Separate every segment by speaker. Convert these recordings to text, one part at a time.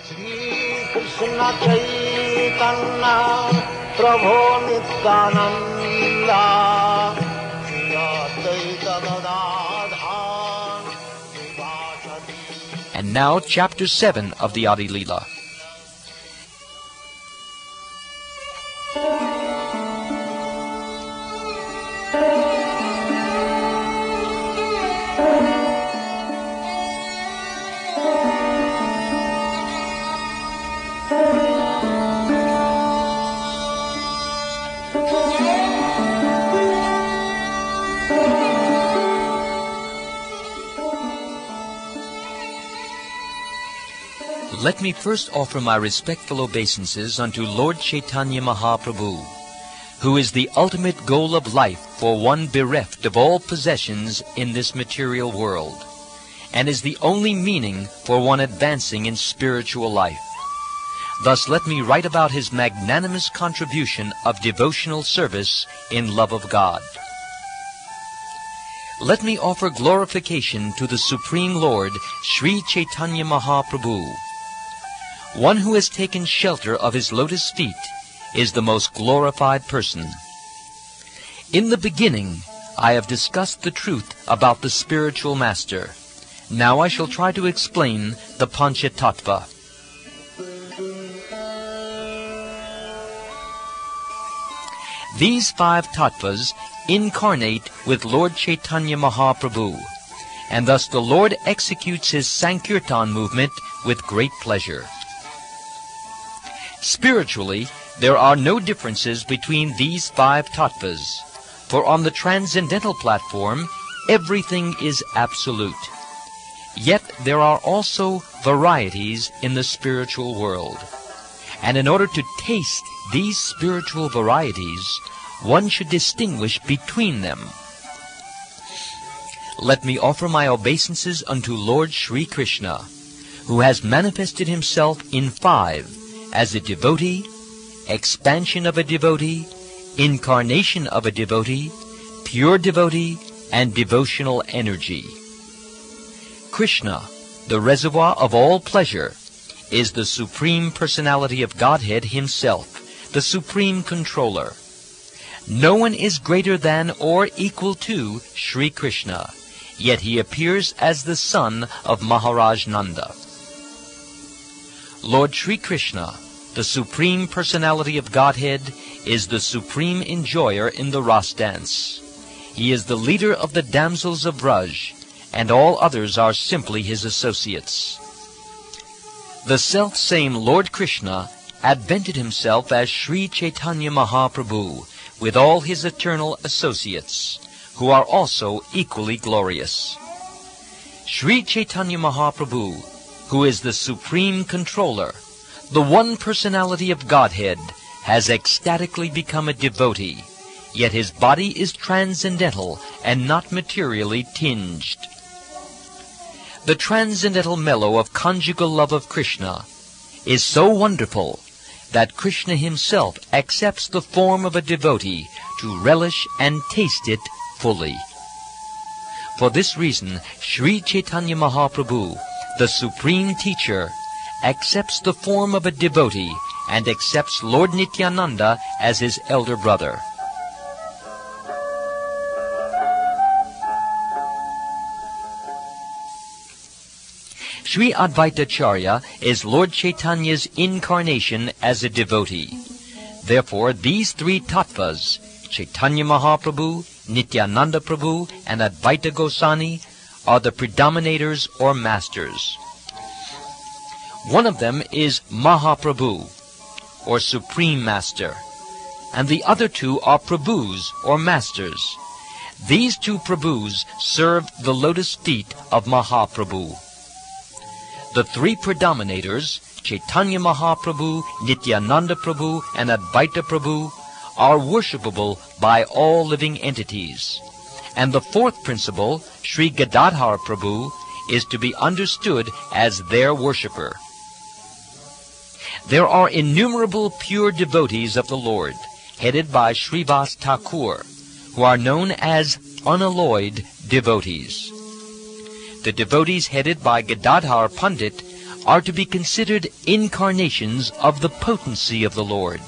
Speaker 1: Shri Krishna Caitanya Prabhu Nityananda Shri Advaita Gadadhar Srivasadi.
Speaker 2: And now Chapter 7 of the Adi Leela. Let me first offer my respectful obeisances unto Lord Caitanya Mahaprabhu, who is the ultimate goal of life for one bereft of all possessions in this material world, and is the only meaning for one advancing in spiritual life. Thus let me write about his magnanimous contribution of devotional service in love of God. Let me offer glorification to the Supreme Lord, Sri Caitanya Mahaprabhu. One who has taken shelter of his lotus feet is the most glorified person. In the beginning, I have discussed the truth about the spiritual master. Now I shall try to explain the Panchatattva. These 5 tattvas incarnate with Lord Caitanya Mahaprabhu, and thus the Lord executes his Sankirtan movement with great pleasure. Spiritually, there are no differences between these 5 tattvas, for on the transcendental platform, everything is absolute. Yet there are also varieties in the spiritual world. And in order to taste these spiritual varieties, one should distinguish between them. Let me offer my obeisances unto Lord Sri Krishna, who has manifested himself in 5, as a devotee, expansion of a devotee, incarnation of a devotee, pure devotee, and devotional energy. Krishna, the reservoir of all pleasure, is the Supreme Personality of Godhead himself, the Supreme Controller. No one is greater than or equal to Sri Krishna, yet he appears as the son of Maharaj Nanda. Lord Sri Krishna, the Supreme Personality of Godhead, is the supreme enjoyer in the Ras dance. He is the leader of the damsels of Braj, and all others are simply his associates. The self-same Lord Krishna advented himself as Sri Caitanya Mahaprabhu with all his eternal associates, who are also equally glorious. Sri Caitanya Mahaprabhu, who is the Supreme Controller, the one personality of Godhead, has ecstatically become a devotee, yet his body is transcendental and not materially tinged. The transcendental mellow of conjugal love of Krishna is so wonderful that Krishna himself accepts the form of a devotee to relish and taste it fully. For this reason, Sri Caitanya Mahaprabhu, the Supreme Teacher, accepts the form of a devotee and accepts Lord Nityananda as his elder brother. Sri Advaitacharya is Lord Chaitanya's incarnation as a devotee. Therefore, these 3 tattvas, Caitanya Mahaprabhu, Nityananda Prabhu, and Advaita Goswami, are the predominators or masters. One of them is Mahaprabhu, or Supreme Master, and the other 2 are Prabhus, or Masters. These 2 Prabhus serve the lotus feet of Mahaprabhu. The 3 predominators, Caitanya Mahaprabhu, Nityananda Prabhu, and Advaita Prabhu, are worshipable by all living entities. And the 4th principle, Sri Gadadhar Prabhu, is to be understood as their worshipper. There are innumerable pure devotees of the Lord, headed by Srivas Thakur, who are known as unalloyed devotees. The devotees headed by Gadadhar Pandit are to be considered incarnations of the potency of the Lord.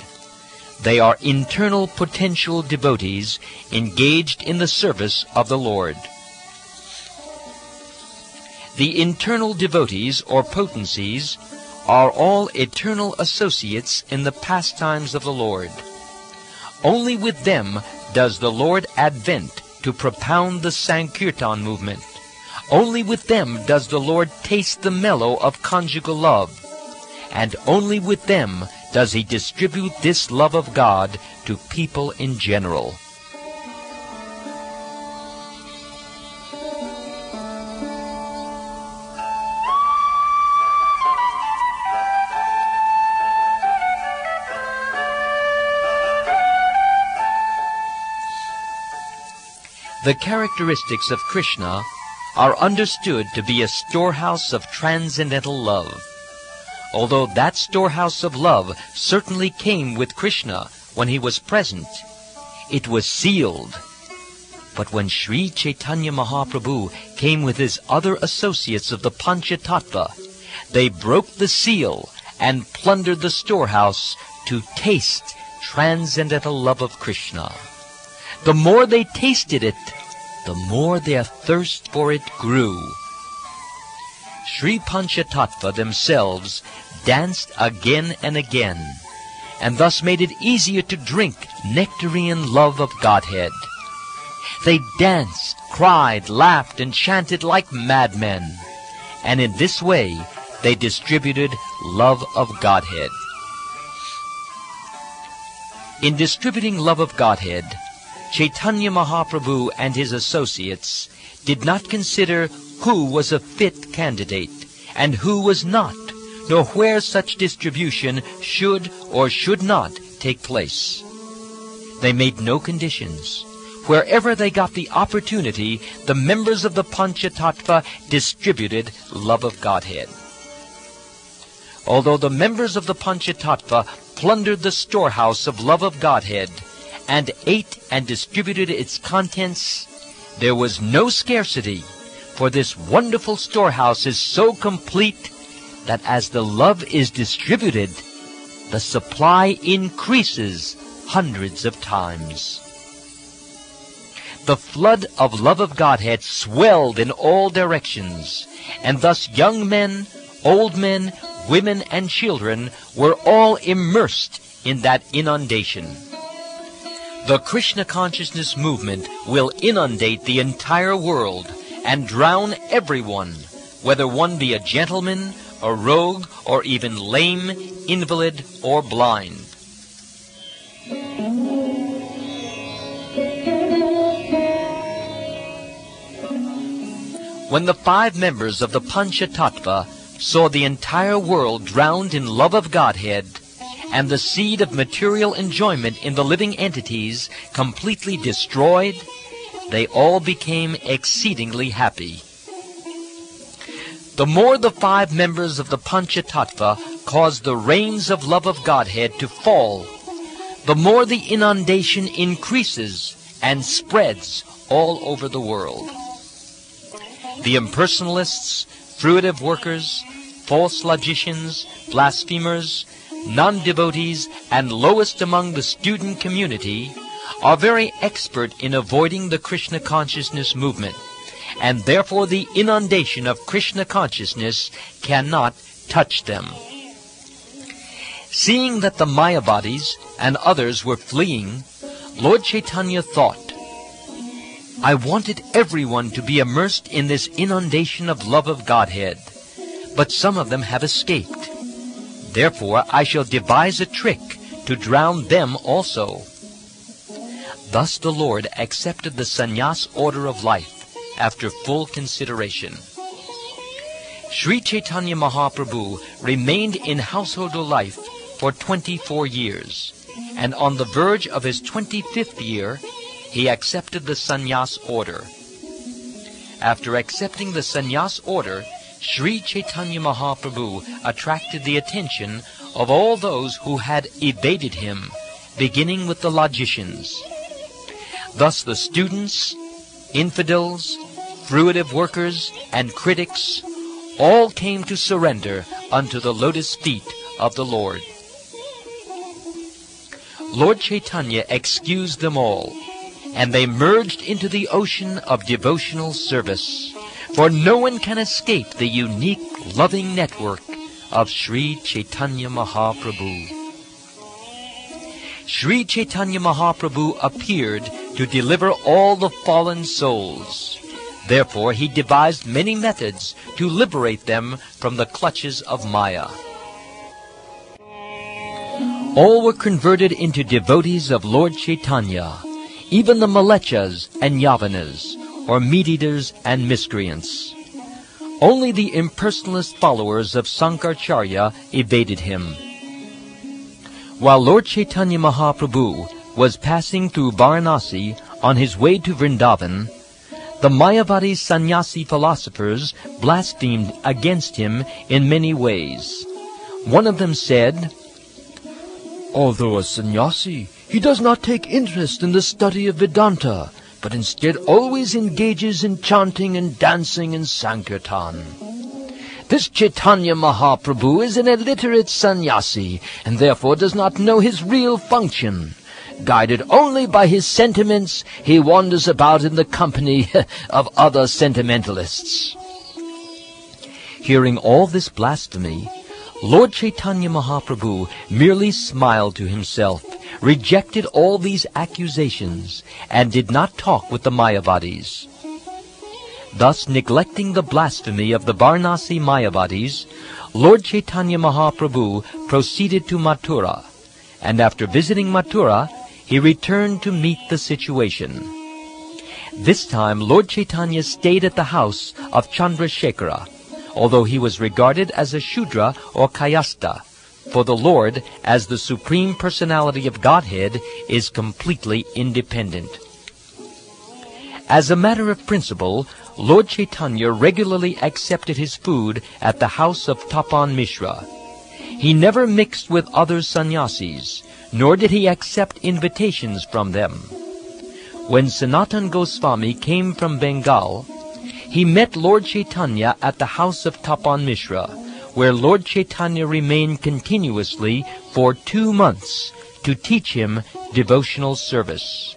Speaker 2: They are internal potential devotees engaged in the service of the Lord. The internal devotees or potencies are all eternal associates in the pastimes of the Lord. Only with them does the Lord advent to propound the Sankirtan movement. Only with them does the Lord taste the mellow of conjugal love. And only with them does he distribute this love of God to people in general. The characteristics of Krishna are understood to be a storehouse of transcendental love. Although that storehouse of love certainly came with Krishna when he was present, it was sealed. But when Sri Caitanya Mahaprabhu came with his other associates of the Panchatattva, they broke the seal and plundered the storehouse to taste transcendental love of Krishna. The more they tasted it, the more their thirst for it grew. Sri Panchatattva themselves danced again and again, and thus made it easier to drink nectarian love of Godhead. They danced, cried, laughed, and chanted like madmen, and in this way they distributed love of Godhead. In distributing love of Godhead, Caitanya Mahaprabhu and his associates did not consider who was a fit candidate and who was not, nor where such distribution should or should not take place. They made no conditions. Wherever they got the opportunity, the members of the Panchatattva distributed love of Godhead. Although the members of the Panchatattva plundered the storehouse of love of Godhead and ate and distributed its contents, there was no scarcity, for this wonderful storehouse is so complete that as the love is distributed, the supply increases hundreds of times. The flood of love of Godhead swelled in all directions, and thus young men, old men, women, and children were all immersed in that inundation. The Krishna consciousness movement will inundate the entire world and drown everyone, whether one be a gentleman, a rogue, or even lame, invalid, or blind. When the 5 members of the Panchatattva saw the entire world drowned in love of Godhead, and the seed of material enjoyment in the living entities completely destroyed, they all became exceedingly happy. The more the 5 members of the Panchatattva caused the rains of love of Godhead to fall, the more the inundation increases and spreads all over the world. The impersonalists, fruitive workers, false logicians, blasphemers, non-devotees, and lowest among the student community are very expert in avoiding the Krishna consciousness movement, and therefore the inundation of Krishna consciousness cannot touch them. Seeing that the Mayavadis and others were fleeing, Lord Chaitanya thought, I wanted everyone to be immersed in this inundation of love of Godhead, but some of them have escaped. Therefore I shall devise a trick to drown them also. Thus the Lord accepted the sannyas order of life after full consideration. Sri Caitanya Mahaprabhu remained in householder life for 24 years, and on the verge of his 25th year, he accepted the sannyas order. After accepting the sannyas order, Sri Caitanya Mahaprabhu attracted the attention of all those who had evaded him, beginning with the logicians. Thus the students, infidels, fruitive workers, and critics all came to surrender unto the lotus feet of the Lord. Lord Caitanya excused them all, and they merged into the ocean of devotional service, for no one can escape the unique, loving network of Sri Caitanya Mahaprabhu. Sri Caitanya Mahaprabhu appeared to deliver all the fallen souls. Therefore, he devised many methods to liberate them from the clutches of Maya. All were converted into devotees of Lord Caitanya, even the Malechas and Yavanas, or meat-eaters and miscreants. Only the impersonalist followers of Sankaracharya evaded him. While Lord Caitanya Mahaprabhu was passing through Varanasi on his way to Vrindavan, the Mayavadi sannyasi philosophers blasphemed against him in many ways. One of them said, "Although a sannyasi, he does not take interest in the study of Vedanta, but instead always engages in chanting and dancing and sankirtan. This Caitanya Mahaprabhu is an illiterate sannyasi, and therefore does not know his real function. Guided only by his sentiments, he wanders about in the company of other sentimentalists." Hearing all this blasphemy, Lord Caitanya Mahaprabhu merely smiled to himself, rejected all these accusations, and did not talk with the Mayavadis. Thus, neglecting the blasphemy of the Varanasi Mayavadis, Lord Caitanya Mahaprabhu proceeded to Mathura, and after visiting Mathura, he returned to meet the situation. This time, Lord Caitanya stayed at the house of Chandrasekhara, although he was regarded as a Shudra or Kayasta, for the Lord, as the Supreme Personality of Godhead, is completely independent. As a matter of principle, Lord Caitanya regularly accepted his food at the house of Tapan Mishra. He never mixed with other sannyasis, nor did he accept invitations from them. When Sanatana Goswami came from Bengal, he met Lord Caitanya at the house of Tapan Mishra, where Lord Caitanya remained continuously for 2 months to teach him devotional service.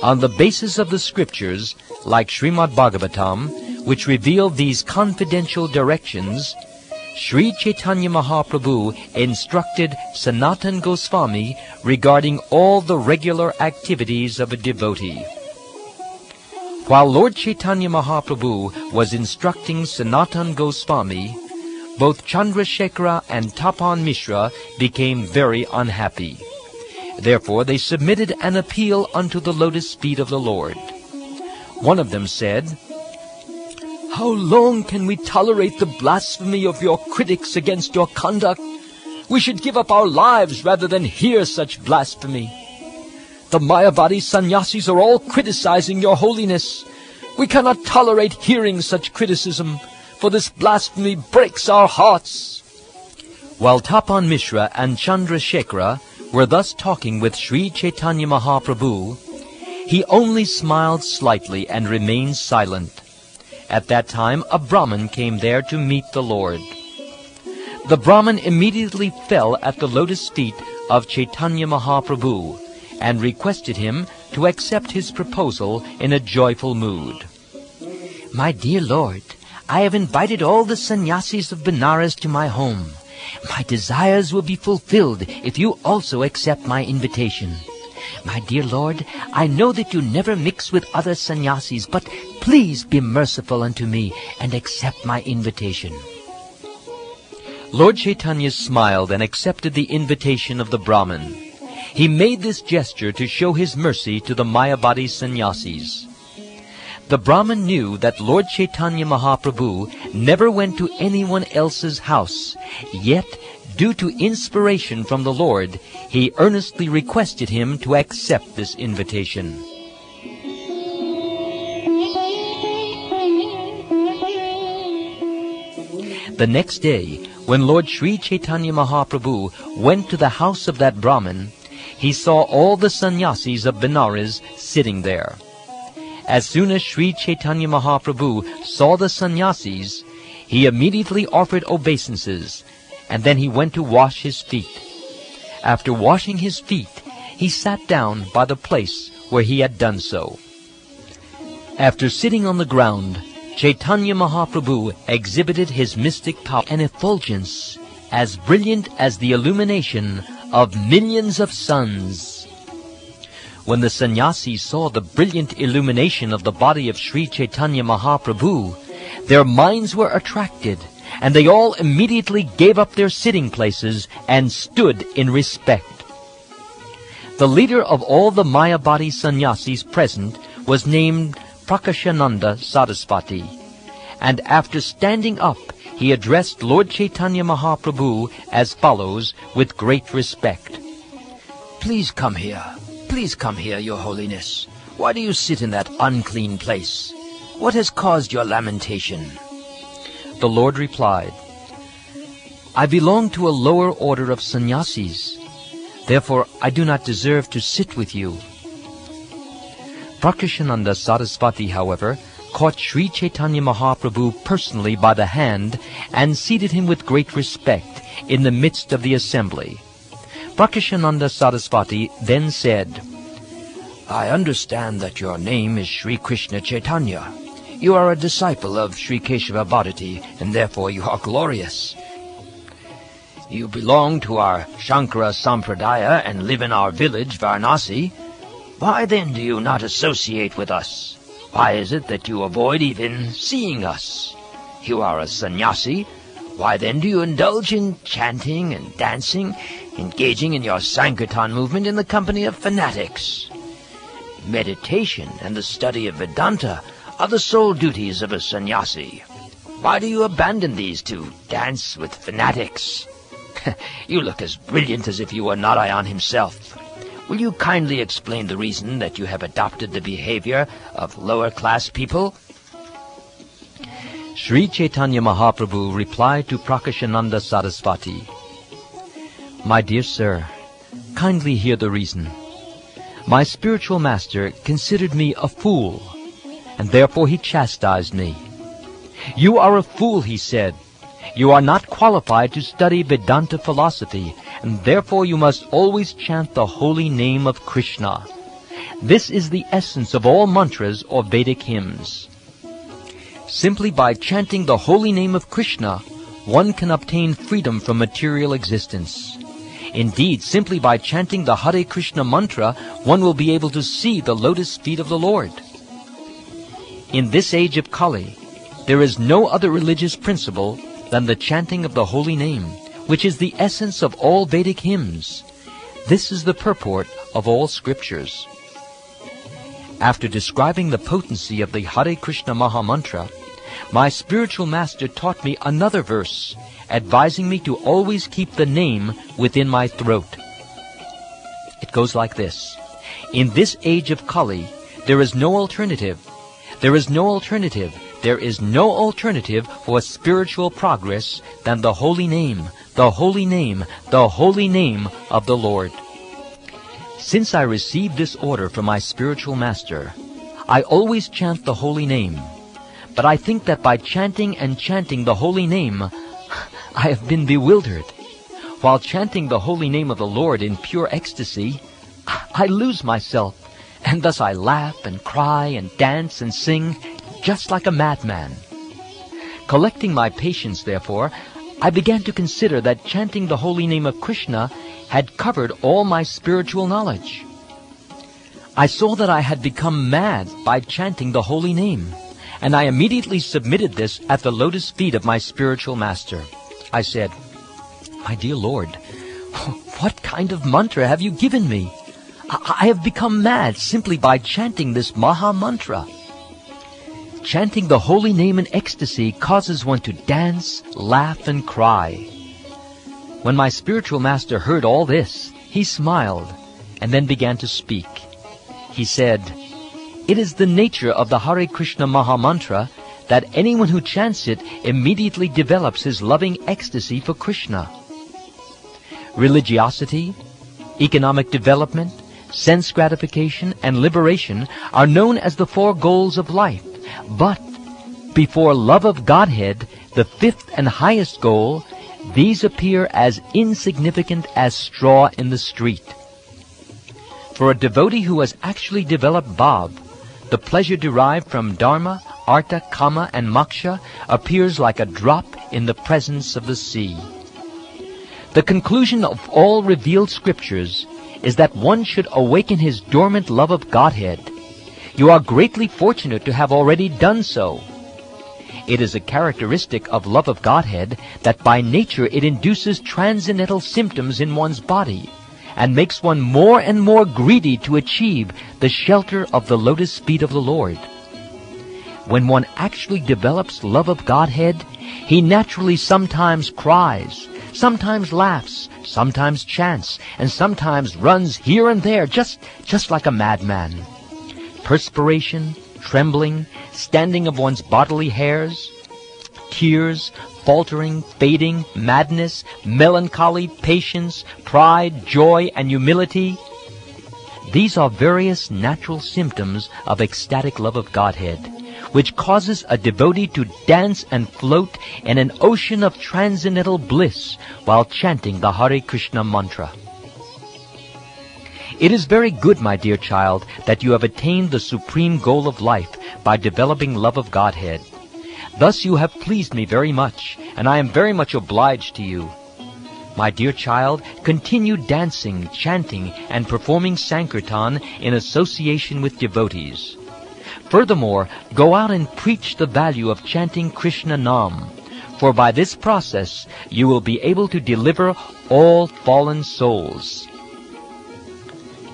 Speaker 2: On the basis of the scriptures, like Srimad Bhagavatam, which reveal these confidential directions, Sri Caitanya Mahaprabhu instructed Sanatana Goswami regarding all the regular activities of a devotee. While Lord Caitanya Mahaprabhu was instructing Sanatana Goswami, both Chandrasekhara and Tapan Mishra became very unhappy. Therefore they submitted an appeal unto the lotus feet of the Lord. One of them said, "How long can we tolerate the blasphemy of your critics against your conduct? We should give up our lives rather than hear such blasphemy. The Mayavadi sannyasis are all criticizing your holiness. We cannot tolerate hearing such criticism, for this blasphemy breaks our hearts." While Tapan Mishra and Chandrasekhara were thus talking with Sri Caitanya Mahaprabhu, he only smiled slightly and remained silent. At that time, a Brahmin came there to meet the Lord. The Brahmin immediately fell at the lotus feet of Caitanya Mahaprabhu and requested him to accept his proposal in a joyful mood. "My dear Lord, I have invited all the sannyasis of Benares to my home. My desires will be fulfilled if you also accept my invitation. My dear Lord, I know that you never mix with other sannyasis, but please be merciful unto me and accept my invitation." Lord Caitanya smiled and accepted the invitation of the Brahmin. He made this gesture to show his mercy to the Mayavadi sannyasis. The Brahmin knew that Lord Caitanya Mahaprabhu never went to anyone else's house, yet, due to inspiration from the Lord, he earnestly requested him to accept this invitation. The next day, when Lord Sri Caitanya Mahaprabhu went to the house of that Brahmin, he saw all the sannyasis of Benares sitting there. As soon as Sri Caitanya Mahaprabhu saw the sannyasis, he immediately offered obeisances, and then he went to wash his feet. After washing his feet, he sat down by the place where he had done so. After sitting on the ground, Caitanya Mahaprabhu exhibited his mystic power and effulgence as brilliant as the illumination of millions of suns. When the sannyasis saw the brilliant illumination of the body of Sri Caitanya Mahaprabhu, their minds were attracted, and they all immediately gave up their sitting places and stood in respect. The leader of all the Mayavadi sannyasis present was named Prakashananda Saraswati, and after standing up, he addressed Lord Caitanya Mahaprabhu as follows with great respect. "Please come here. Please come here, Your Holiness. Why do you sit in that unclean place? What has caused your lamentation?" The Lord replied, "I belong to a lower order of sannyasis. Therefore, I do not deserve to sit with you." Prakashananda Saraswati, however, caught Sri Caitanya Mahaprabhu personally by the hand and seated him with great respect in the midst of the assembly. Prakashananda Saraswati then said, "I understand that your name is Sri Krishna Chaitanya. You are a disciple of Sri Keshava Bharati, and therefore you are glorious. You belong to our Shankara Sampradaya and live in our village, Varanasi. Why then do you not associate with us? Why is it that you avoid even seeing us? You are a sannyasi. Why then do you indulge in chanting and dancing, engaging in your Sankirtan movement in the company of fanatics? Meditation and the study of Vedanta are the sole duties of a sannyasi. Why do you abandon these to dance with fanatics? You look as brilliant as if you were Narayan himself. Will you kindly explain the reason that you have adopted the behavior of lower-class people?" Sri Caitanya Mahaprabhu replied to Prakashananda Saraswati, "My dear sir, kindly hear the reason. My spiritual master considered me a fool, and therefore he chastised me. 'You are a fool,' he said. 'You are not qualified to study Vedanta philosophy, and therefore you must always chant the holy name of Krishna. This is the essence of all mantras or Vedic hymns. Simply by chanting the holy name of Krishna, one can obtain freedom from material existence. Indeed, simply by chanting the Hare Krishna mantra, one will be able to see the lotus feet of the Lord. In this age of Kali, there is no other religious principle than the chanting of the holy name, which is the essence of all Vedic hymns. This is the purport of all scriptures." After describing the potency of the Hare Krishna Maha Mantra, my spiritual master taught me another verse, advising me to always keep the name within my throat. It goes like this: "In this age of Kali, there is no alternative. There is no alternative. There is no alternative for spiritual progress than the holy name, the holy name, the holy name of the Lord." Since I received this order from my spiritual master, I always chant the holy name. But I think that by chanting and chanting the holy name, I have been bewildered. While chanting the holy name of the Lord in pure ecstasy, I lose myself, and thus I laugh and cry and dance and sing just like a madman. Collecting my patience, therefore, I began to consider that chanting the holy name of Krishna had covered all my spiritual knowledge. I saw that I had become mad by chanting the holy name, and I immediately submitted this at the lotus feet of my spiritual master. I said, "My dear Lord, what kind of mantra have you given me? I have become mad simply by chanting this Maha Mantra." Chanting the holy name in ecstasy causes one to dance, laugh, and cry. When my spiritual master heard all this, he smiled and then began to speak. He said, "It is the nature of the Hare Krishna Maha Mantra that anyone who chants it immediately develops his loving ecstasy for Krishna. Religiosity, Economic development, sense gratification, and liberation are known as the four goals of life. But before love of Godhead, the fifth and highest goal, these appear as insignificant as straw in the street. For a devotee who has actually developed bhav, the pleasure derived from dharma, artha, kama, and moksha appears like a drop in the presence of the sea. The conclusion of all revealed scriptures is that one should awaken his dormant love of Godhead. You are greatly fortunate to have already done so. It is a characteristic of love of Godhead that by nature it induces transcendental symptoms in one's body and makes one more and more greedy to achieve the shelter of the lotus feet of the Lord. When one actually develops love of Godhead, he naturally sometimes cries, sometimes laughs, sometimes chants, and sometimes runs here and there, just like a madman. Perspiration, trembling, standing of one's bodily hairs, tears, faltering, fading, madness, melancholy, patience, pride, joy, and humility. These are various natural symptoms of ecstatic love of Godhead, which causes a devotee to dance and float in an ocean of transcendental bliss while chanting the Hare Krishna mantra. It is very good, my dear child, that you have attained the supreme goal of life by developing love of Godhead. Thus you have pleased me very much, and I am very much obliged to you. My dear child, continue dancing, chanting, and performing Sankirtan in association with devotees. Furthermore, go out and preach the value of chanting Krishna Nam, for by this process you will be able to deliver all fallen souls.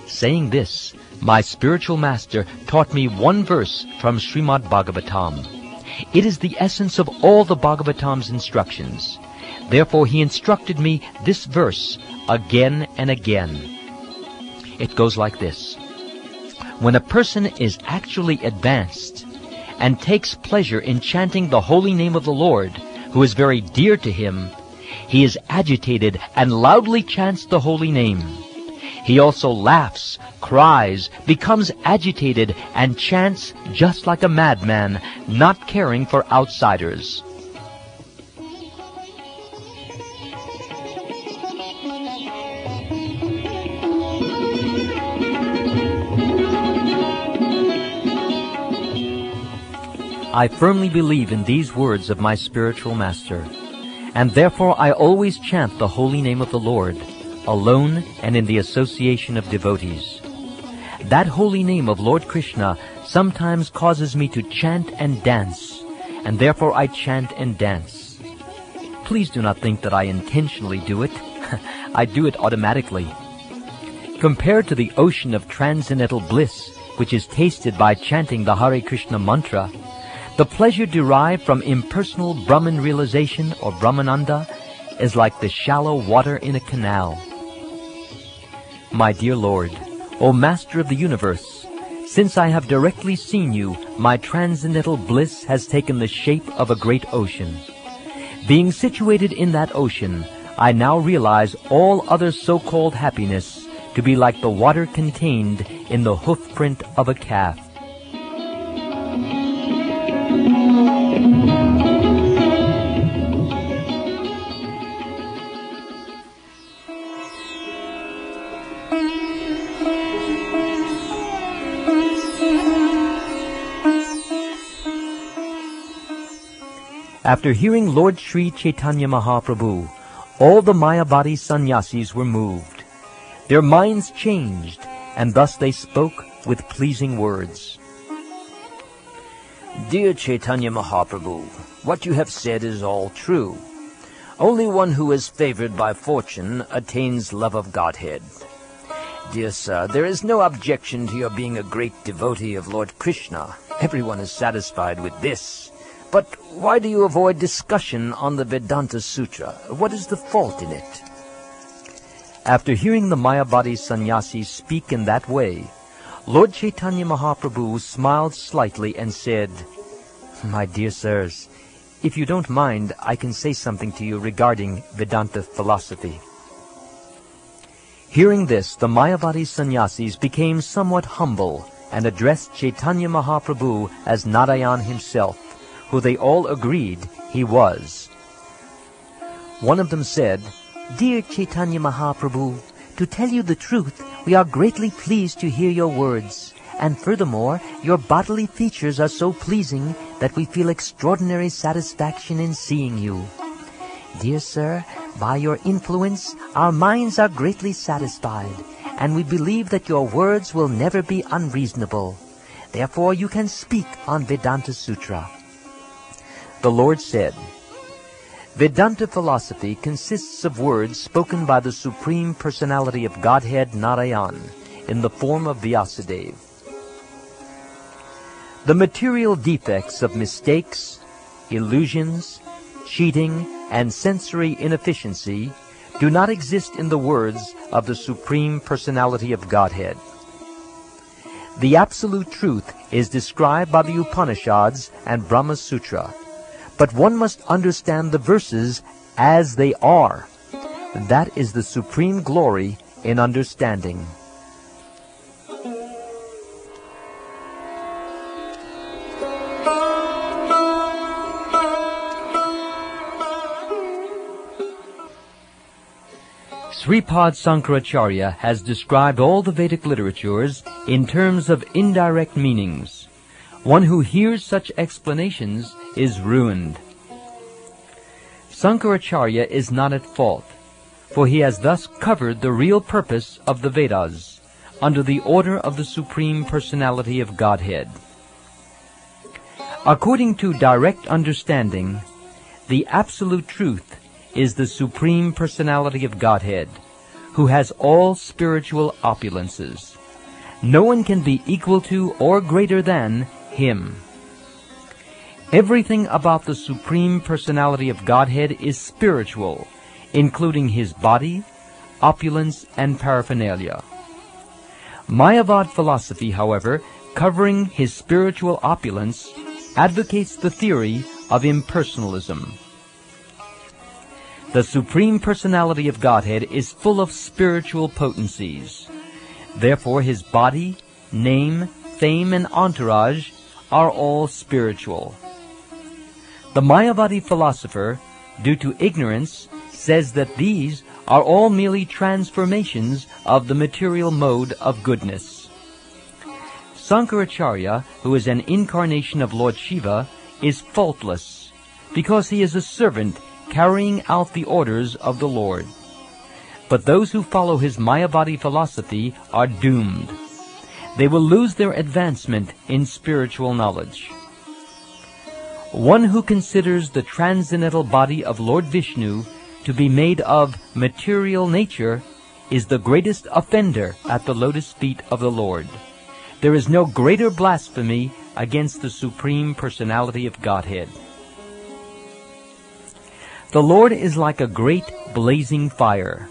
Speaker 2: Saying this, my spiritual master taught me one verse from Srimad Bhagavatam. It is the essence of all the Bhagavatam's instructions. Therefore he instructed me this verse again and again. It goes like this. When a person is actually advanced and takes pleasure in chanting the holy name of the Lord, who is very dear to him, he is agitated and loudly chants the holy name. He also laughs, cries, becomes agitated, and chants just like a madman, not caring for outsiders. I firmly believe in these words of my spiritual master, and therefore I always chant the holy name of the Lord, alone and in the association of devotees. That holy name of Lord Krishna sometimes causes me to chant and dance, and therefore I chant and dance. Please do not think that I intentionally do it. I do it automatically. Compared to the ocean of transcendental bliss, which is tasted by chanting the Hare Krishna mantra, the pleasure derived from impersonal Brahman realization or Brahmananda is like the shallow water in a canal. My dear Lord, O Master of the universe, since I have directly seen you, my transcendental bliss has taken the shape of a great ocean. Being situated in that ocean, I now realize all other so-called happiness to be like the water contained in the hoofprint of a calf. After hearing Lord Sri Caitanya Mahaprabhu, all the Mayavadi sannyasis were moved. Their minds changed, and thus they spoke with pleasing words.
Speaker 3: Dear Caitanya Mahaprabhu, what you have said is all true. Only one who is favored by fortune attains love of Godhead. Dear sir, there is no objection to your being a great devotee of Lord Krishna. Everyone is satisfied with this. But why do you avoid discussion on the Vedanta Sutra? What is the fault in it?
Speaker 2: After hearing the Mayavadi sannyasis speak in that way, Lord Caitanya Mahaprabhu smiled slightly and said, My dear sirs, if you don't mind, I can say something to you regarding Vedanta philosophy.
Speaker 3: Hearing this, the Mayavadi sannyasis became somewhat humble and addressed Caitanya Mahaprabhu as Narayan himself, who they all agreed he was. One of them said, "Dear Caitanya Mahaprabhu, to tell you the truth, we are greatly pleased to hear your words, and furthermore, your bodily features are so pleasing that we feel extraordinary satisfaction in seeing you. Dear sir, by your influence, our minds are greatly satisfied, and we believe that your words will never be unreasonable. Therefore you can speak on Vedanta Sutra." The Lord said, "Vedanta philosophy consists of words spoken by the Supreme Personality of Godhead Narayan in the form of Vyasadeva. The material defects of mistakes, illusions, cheating, and sensory inefficiency do not exist in the words of the Supreme Personality of Godhead. The Absolute Truth is described by the Upanishads and Brahma Sutra, but one must understand the verses as they are. That is the supreme glory in understanding." Sripad Sankaracharya has described all the Vedic literatures in terms of indirect meanings. One who hears such explanations is ruined. Sankaracharya is not at fault, for he has thus covered the real purpose of the Vedas under the order of the Supreme Personality of Godhead. According to direct understanding, the Absolute Truth is the Supreme Personality of Godhead, who has all spiritual opulences. No one can be equal to or greater than Him. Everything about the Supreme Personality of Godhead is spiritual, including His body, opulence, and paraphernalia. Mayavad philosophy, however, covering His spiritual opulence, advocates the theory of impersonalism. The Supreme Personality of Godhead is full of spiritual potencies. Therefore His body, name, fame, and entourage are all spiritual. The Mayavadi philosopher, due to ignorance, says that these are all merely transformations of the material mode of goodness. Sankaracharya, who is an incarnation of Lord Shiva, is faultless, because he is a servant carrying out the orders of the Lord. But those who follow his Mayavadi philosophy are doomed. They will lose their advancement in spiritual knowledge. One who considers the transcendental body of Lord Vishnu to be made of material nature is the greatest offender at the lotus feet of the Lord. There is no greater blasphemy against the Supreme Personality of Godhead. The Lord is like a great blazing fire,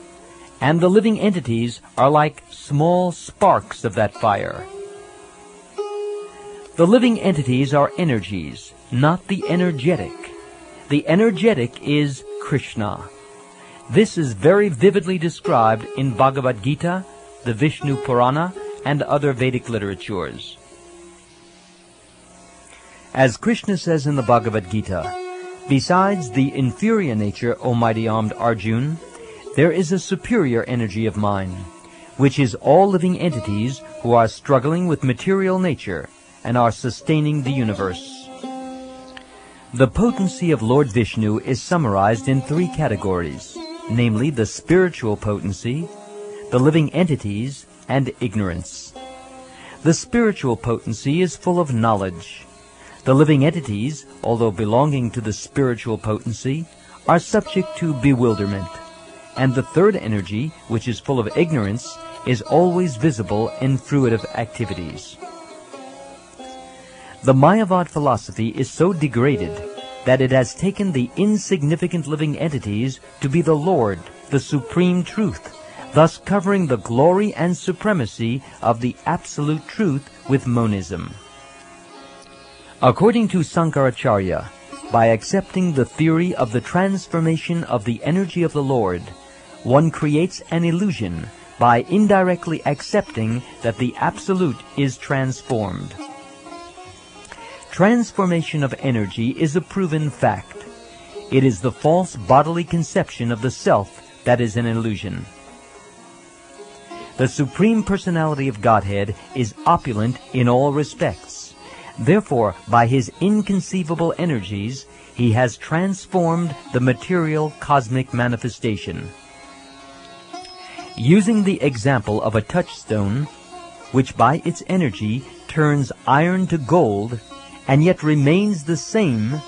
Speaker 3: and the living entities are like small sparks of that fire. The living entities are energies, not the energetic. The energetic is Krishna. This is very vividly described in Bhagavad Gita, the Vishnu Purana, and other Vedic literatures. As Krishna says in the Bhagavad Gita, "Besides the inferior nature, O mighty-armed Arjun, there is a superior energy of mine, which is all living entities who are struggling with material nature and are sustaining the universe." The potency of Lord Vishnu is summarized in three categories, namely the spiritual potency, the living entities, and ignorance. The spiritual potency is full of knowledge. The living entities, although belonging to the spiritual potency, are subject to bewilderment. And the third energy, which is full of ignorance, is always visible in fruitive activities. The Mayavad philosophy is so degraded that it has taken the insignificant living entities to be the Lord, the Supreme Truth, thus covering the glory and supremacy of the Absolute Truth with monism. According to Sankaracharya, by accepting the theory of the transformation of the energy of the Lord, one creates an illusion
Speaker 2: by indirectly accepting that the Absolute is transformed. Transformation of energy is a proven fact. It is the false bodily conception of the self that is an illusion. The Supreme Personality of Godhead is opulent in all respects. Therefore, by his inconceivable energies, he has transformed the material cosmic manifestation. Using the example of a touchstone, which by its energy turns iron to gold and yet remains the same,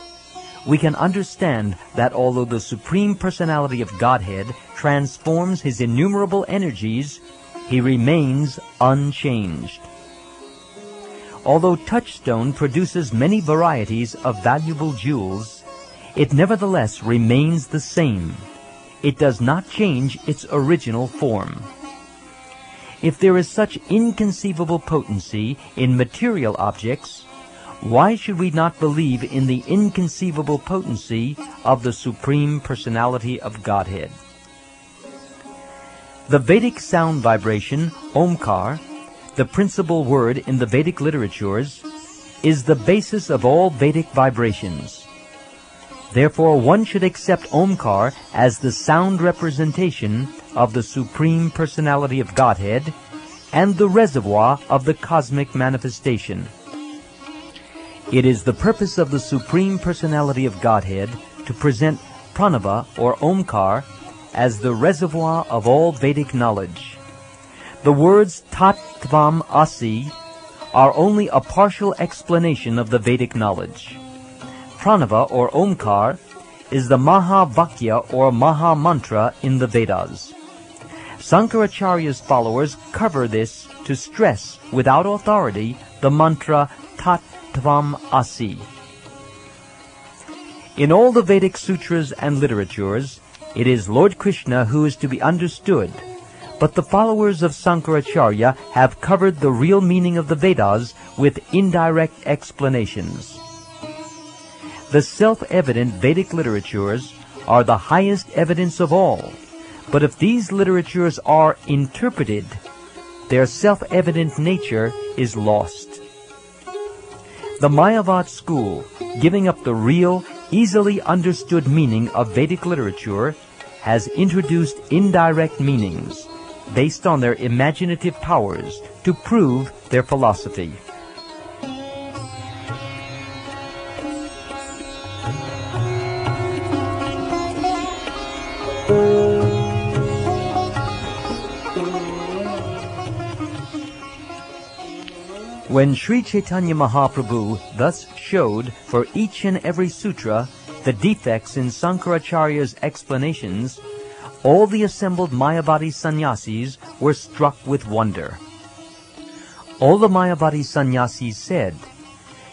Speaker 2: we can understand that although the Supreme Personality of Godhead transforms his innumerable energies, he remains unchanged. Although touchstone produces many varieties of valuable jewels, it nevertheless remains the same. It does not change its original form. If there is such inconceivable potency in material objects, why should we not believe in the inconceivable potency of the Supreme Personality of Godhead? The Vedic sound vibration, Omkar, the principal word in the Vedic literatures, is the basis of all Vedic vibrations. Therefore, one should accept Omkar as the sound representation of the Supreme Personality of Godhead and the reservoir of the cosmic manifestation. It is the purpose of the Supreme Personality of Godhead to present Pranava or Omkar as the reservoir of all Vedic knowledge. The words Tat Tvam Asi are only a partial explanation of the Vedic knowledge. Pranava or Omkar is the Mahavakya or Maha Mantra in the Vedas. Sankaracharya's followers cover this to stress without authority the mantra Tat Tvam Asi. In all the Vedic sutras and literatures, it is Lord Krishna who is to be understood, but the followers of Sankaracharya have covered the real meaning of the Vedas with indirect explanations. The self-evident Vedic literatures are the highest evidence of all, but if these literatures are interpreted, their self-evident nature is lost. The Mayavad school, giving up the real, easily understood meaning of Vedic literature, has introduced indirect meanings based on their imaginative powers to prove their philosophy. When Sri Caitanya Mahaprabhu thus showed for each and every sutra the defects in Sankaracharya's explanations, all the assembled Mayavadi sannyasis were struck with wonder. All the Mayavadi sannyasis said,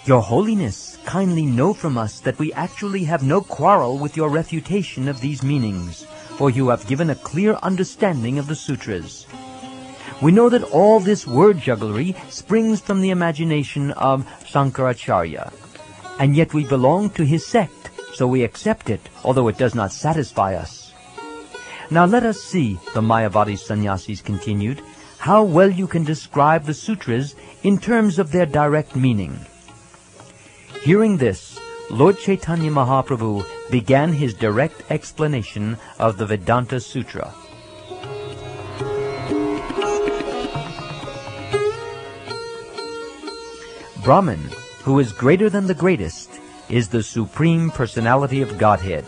Speaker 2: "Your Holiness, kindly know from us that we actually have no quarrel with your refutation of these meanings, for you have given a clear understanding of the sutras. We know that all this word jugglery springs from the imagination of Sankaracharya, and yet we belong to his sect, so we accept it, although it does not satisfy us. Now let us see," the Mayavadi sannyasis continued, "how well you can describe the sutras in terms of their direct meaning." Hearing this, Lord Chaitanya Mahaprabhu began his direct explanation of the Vedanta Sutra. Brahman, who is greater than the greatest, is the Supreme Personality of Godhead.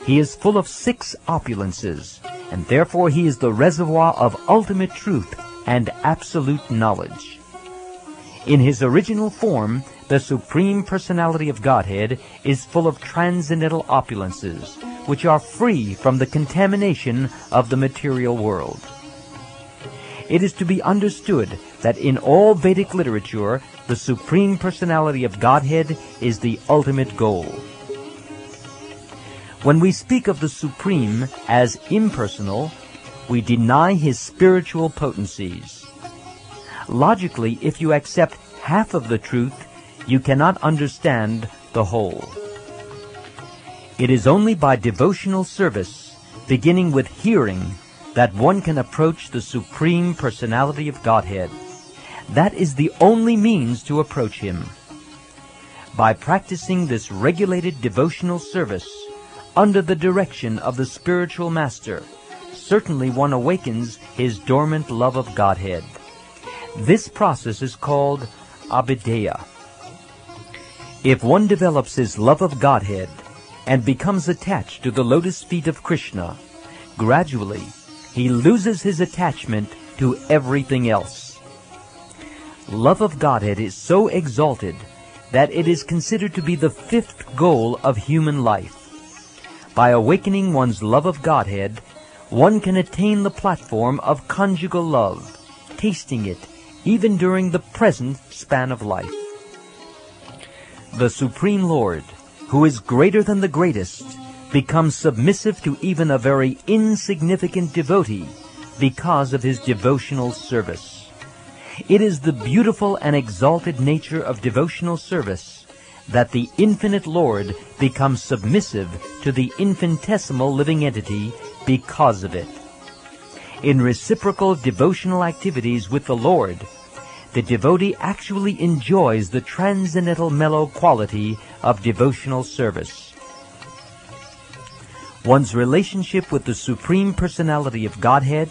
Speaker 2: He is full of 6 opulences, and therefore he is the reservoir of ultimate truth and absolute knowledge. In his original form, the Supreme Personality of Godhead is full of transcendental opulences, which are free from the contamination of the material world. It is to be understood that in all Vedic literature, the Supreme Personality of Godhead is the ultimate goal. When we speak of the Supreme as impersonal, we deny his spiritual potencies. Logically, if you accept half of the truth, you cannot understand the whole. It is only by devotional service, beginning with hearing, that one can approach the Supreme Personality of Godhead. That is the only means to approach Him. By practicing this regulated devotional service under the direction of the spiritual master, certainly one awakens his dormant love of Godhead. This process is called abhideya. If one develops his love of Godhead and becomes attached to the lotus feet of Krishna, gradually he loses his attachment to everything else. Love of Godhead is so exalted that it is considered to be the fifth goal of human life. By awakening one's love of Godhead, one can attain the platform of conjugal love, tasting it even during the present span of life. The Supreme Lord, who is greater than the greatest, becomes submissive to even a very insignificant devotee because of his devotional service. It is the beautiful and exalted nature of devotional service that the infinite Lord becomes submissive to the infinitesimal living entity because of it. In reciprocal devotional activities with the Lord, the devotee actually enjoys the transcendental mellow quality of devotional service. One's relationship with the Supreme Personality of Godhead,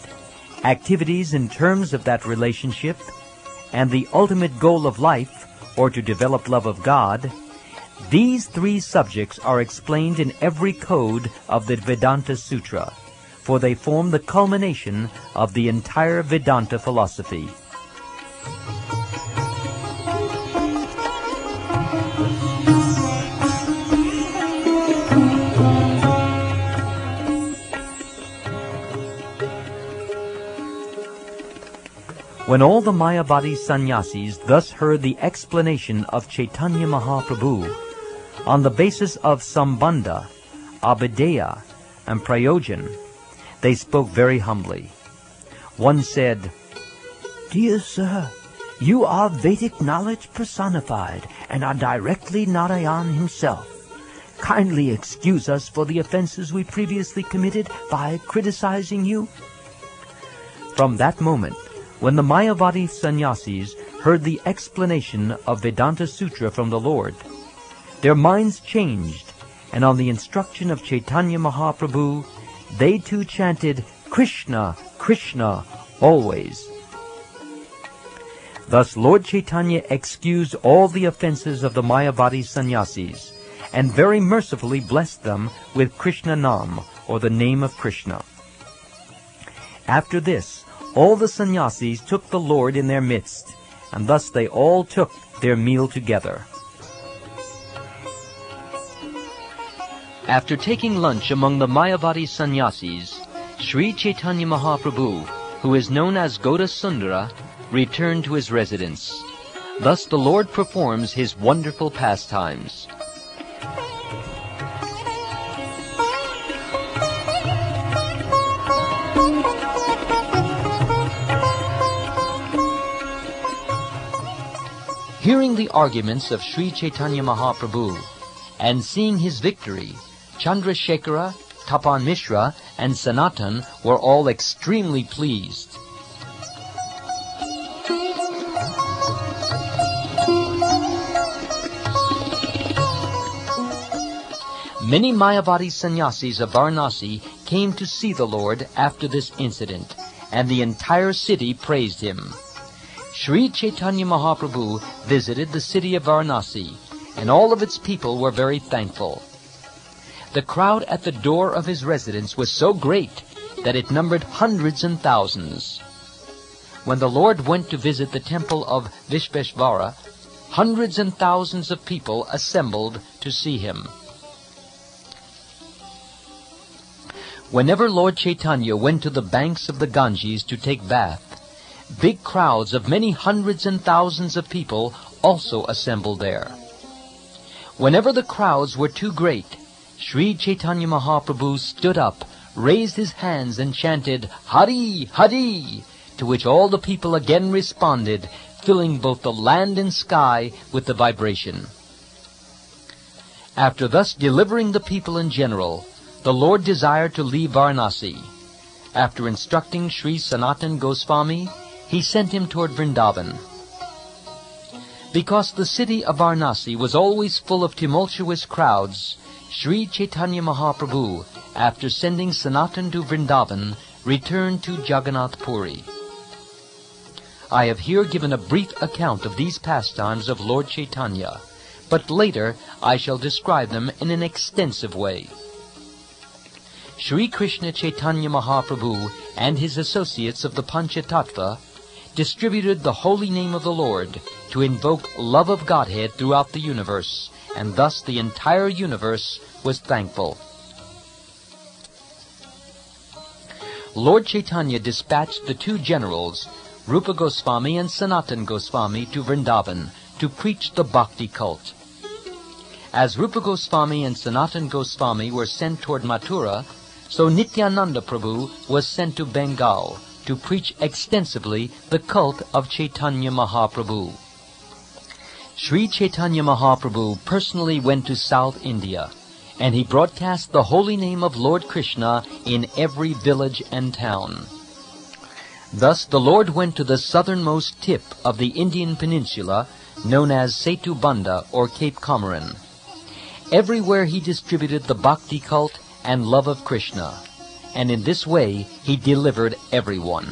Speaker 2: activities in terms of that relationship, and the ultimate goal of life, or to develop love of God, these three subjects are explained in every code of the Vedanta Sutra, for they form the culmination of the entire Vedanta philosophy. When all the Mayavadi sannyasis thus heard the explanation of Caitanya Mahaprabhu on the basis of Sambandha, Abhideya, and Prayojan, they spoke very humbly. One said, "Dear sir, you are Vedic knowledge personified and are directly Narayan himself. Kindly excuse us for the offenses we previously committed by criticizing you." From that moment, when the Mayavadi sannyasis heard the explanation of Vedanta Sutra from the Lord, their minds changed, and on the instruction of Caitanya Mahaprabhu, they too chanted, "Krishna, Krishna," always. Thus Lord Chaitanya excused all the offenses of the Mayavadi sannyasis, and very mercifully blessed them with Krishna Nam, or the name of Krishna. After this, all the sannyasis took the Lord in their midst, and thus they all took their meal together. After taking lunch among the Mayavadi sannyasis, Sri Caitanya Mahaprabhu, who is known as Gauda Sundara, returned to his residence. Thus the Lord performs his wonderful pastimes. Hearing the arguments of Sri Caitanya Mahaprabhu and seeing his victory, Chandrasekhara, Tapan Mishra, and Sanatan were all extremely pleased. Many Mayavadi sannyasis of Varanasi came to see the Lord after this incident, and the entire city praised him. Sri Caitanya Mahaprabhu visited the city of Varanasi, and all of its people were very thankful. The crowd at the door of his residence was so great that it numbered hundreds and thousands. When the Lord went to visit the temple of Vishveshvara, hundreds and thousands of people assembled to see him. Whenever Lord Chaitanya went to the banks of the Ganges to take bath, big crowds of many hundreds and thousands of people also assembled there. Whenever the crowds were too great, Sri Caitanya Mahaprabhu stood up, raised his hands and chanted, "Hari, Hari," to which all the people again responded, filling both the land and sky with the vibration. After thus delivering the people in general, the Lord desired to leave Varanasi. After instructing Sri Sanatan Goswami, he sent him toward Vrindavan. Because the city of Varanasi was always full of tumultuous crowds, Sri Chaitanya Mahaprabhu, after sending Sanatan to Vrindavan, returned to Jagannath Puri. I have here given a brief account of these pastimes of Lord Chaitanya, but later I shall describe them in an extensive way. Sri Krishna Chaitanya Mahaprabhu and his associates of the Panchatattva distributed the holy name of the Lord to invoke love of Godhead throughout the universe, and thus the entire universe was thankful. Lord Chaitanya dispatched the two generals, Rupa Goswami and Sanatan Goswami, to Vrindavan to preach the bhakti cult. As Rupa Goswami and Sanatan Goswami were sent toward Mathura, so Nityananda Prabhu was sent to Bengal to preach extensively the cult of Chaitanya Mahaprabhu. Sri Chaitanya Mahaprabhu personally went to South India, and he broadcast the holy name of Lord Krishna in every village and town. Thus the Lord went to the southernmost tip of the Indian peninsula, known as Setu Banda or Cape Comorin. Everywhere he distributed the bhakti cult and love of Krishna, and in this way he delivered everyone.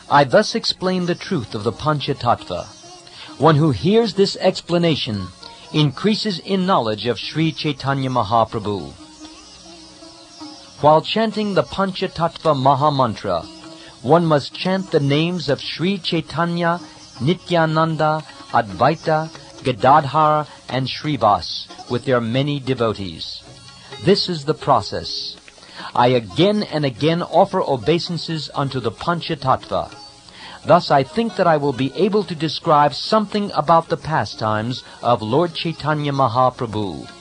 Speaker 2: I thus explain the truth of the Panchatattva. One who hears this explanation increases in knowledge of Sri Chaitanya Mahaprabhu. While chanting the Panchatattva Mahamantra, one must chant the names of Sri Chaitanya, Nityananda, Advaita, Gadadhar, and Srivas with their many devotees. This is the process. I again and again offer obeisances unto the Panchatattva. Thus I think that I will be able to describe something about the pastimes of Lord Chaitanya Mahaprabhu.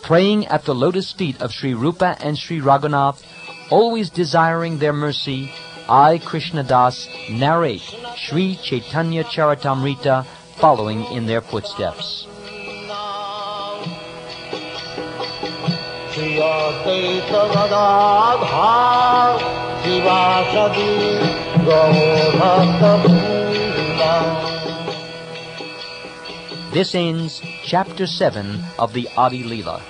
Speaker 2: Praying at the lotus feet of Sri Rupa and Sri Raghunath, always desiring their mercy, I, Krishnadas, narrate Sri Caitanya Caritamrta, following in their footsteps. This ends Chapter 7 of the Adi Leela.